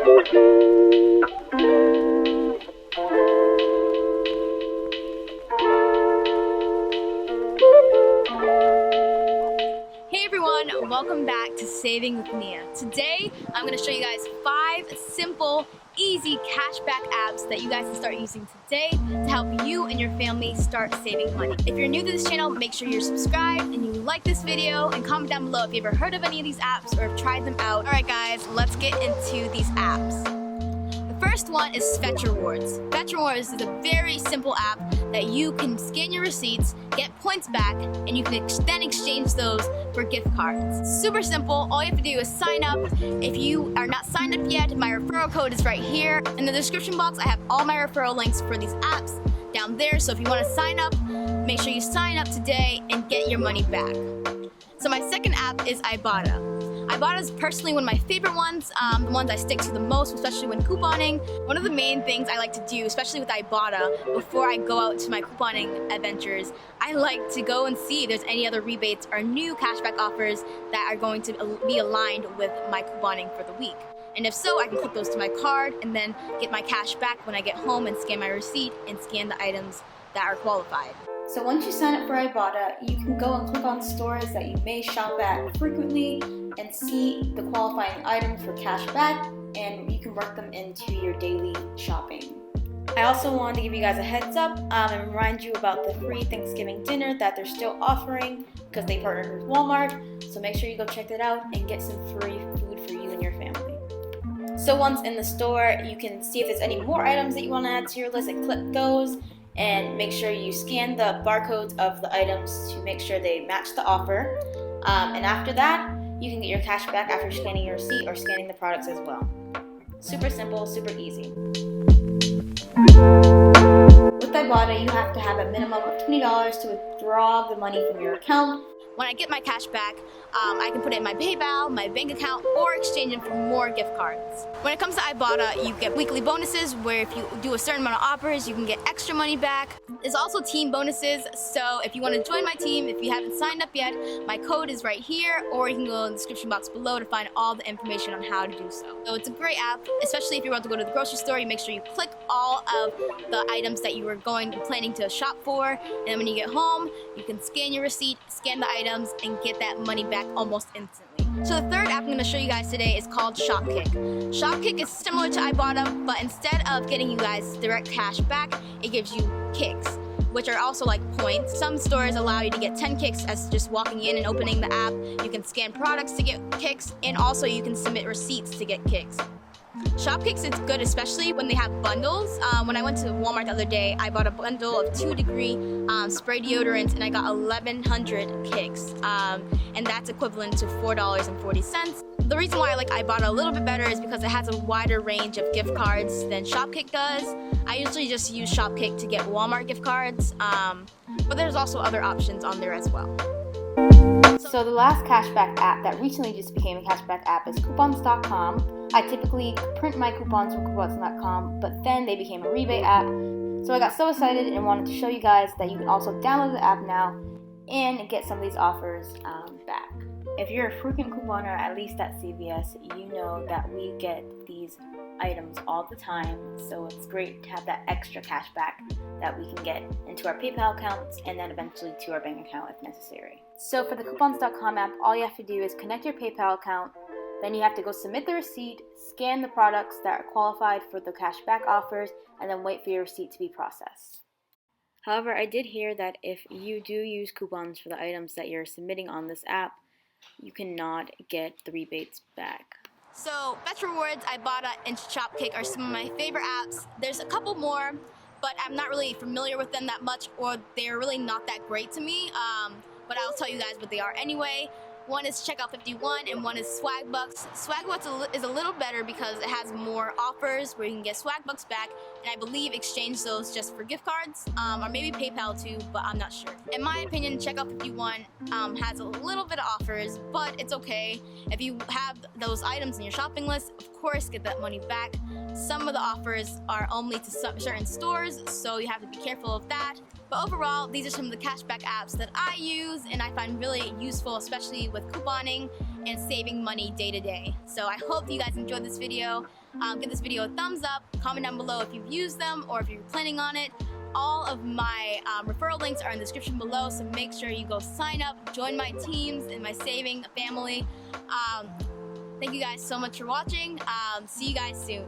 Hey everyone, welcome back to Saving with Nia. Today, I'm going to show you guys 5 simple, easy cashback apps that you guys can start using today to help you and your family start saving money. If you're new to this channel, make sure you're subscribed and you like this video and comment down below if you've ever heard of any of these apps or have tried them out. Alright guys, let's get into these apps. The first one is Fetch Rewards. Fetch Rewards is a very simple app that you can scan your receipts, get points back, and you can then exchange those for gift cards. Super simple. All you have to do is sign up. If you are not signed up yet, my referral code is right here. In the description box, I have all my referral links for these apps down there. So if you want to sign up, make sure you sign up today and get your money back. So my second app is Ibotta. Ibotta is personally one of my favorite ones, the ones I stick to the most, especially when couponing. One of the main things I like to do, especially with Ibotta, before I go out to my couponing adventures, I like to go and see if there's any other rebates or new cashback offers that are going to be aligned with my couponing for the week. And if so, I can click those to my card and then get my cash back when I get home and scan my receipt and scan the items that are qualified. So once you sign up for Ibotta, you can go and click on stores that you may shop at frequently and see the qualifying items for cash back, and you can work them into your daily shopping. I also wanted to give you guys a heads up and remind you about the free Thanksgiving dinner that they're still offering because they partnered with Walmart. So make sure you go check that out and get some free food for you and your family. So once in the store, you can see if there's any more items that you want to add to your list and click those. And make sure you scan the barcodes of the items to make sure they match the offer. And after that, you can get your cash back after scanning your receipt or scanning the products as well. Super simple, super easy. With Ibotta, you have to have a minimum of $20 to withdraw the money from your account. When I get my cash back, I can put it in my PayPal, my bank account, or exchange it for more gift cards. When it comes to Ibotta, you get weekly bonuses where if you do a certain amount of offers, you can get extra money back. There's also team bonuses, so if you want to join my team, if you haven't signed up yet, my code is right here, or you can go in the description box below to find all the information on how to do so. So it's a great app, especially if you're about to go to the grocery store. You make sure you click all of the items that you were planning to shop for, and then when you get home, you can scan your receipt, scan the items, and get that money back almost instantly. So the third app I'm going to show you guys today is called Shopkick. Shopkick is similar to Ibotta, but instead of getting you guys direct cash back, it gives you kicks, which are also like points. Some stores allow you to get 10 kicks as just walking in and opening the app. You can scan products to get kicks, and also you can submit receipts to get kicks. Shopkicks is good, especially when they have bundles. When I went to Walmart the other day, I bought a bundle of 2 Degree spray deodorants, and I got 1,100 kicks, and that's equivalent to $4.40. The reason why I like Ibotta a little bit better is because it has a wider range of gift cards than Shopkick does. I usually just use Shopkick to get Walmart gift cards, but there's also other options on there as well. So the last cashback app that recently just became a cashback app is coupons.com. I typically print my coupons from coupons.com, but then they became a rebate app. So I got so excited and wanted to show you guys that you can also download the app now and get some of these offers back. If you're a frequent couponer, at least at CVS, you know that we get these items all the time, so it's great to have that extra cash back that we can get into our PayPal accounts and then eventually to our bank account if necessary. So for the coupons.com app, all you have to do is connect your PayPal account, then you have to go submit the receipt, scan the products that are qualified for the cash back offers, and then wait for your receipt to be processed. However, I did hear that if you do use coupons for the items that you're submitting on this app, you cannot get the rebates back. So Fetch Rewards, Ibotta, and Shopkick are some of my favorite apps. There's a couple more, but I'm not really familiar with them that much, or they're really not that great to me, but I'll tell you guys what they are anyway. One is Checkout 51 and one is Swagbucks. Swagbucks is a little better because it has more offers where you can get Swagbucks back, and I believe exchange those just for gift cards, or maybe PayPal too, but I'm not sure. In my opinion, Checkout 51 has a little bit of offers, but it's okay. If you have those items in your shopping list, of course get that money back. Some of the offers are only to certain stores, so you have to be careful of that. But overall, these are some of the cashback apps that I use and I find really useful, especially with couponing and saving money day to day. So I hope you guys enjoyed this video. Give this video a thumbs up, comment down below if you've used them or if you're planning on it. All of my referral links are in the description below, so make sure you go sign up, join my teams and my saving family. Thank you guys so much for watching. See you guys soon.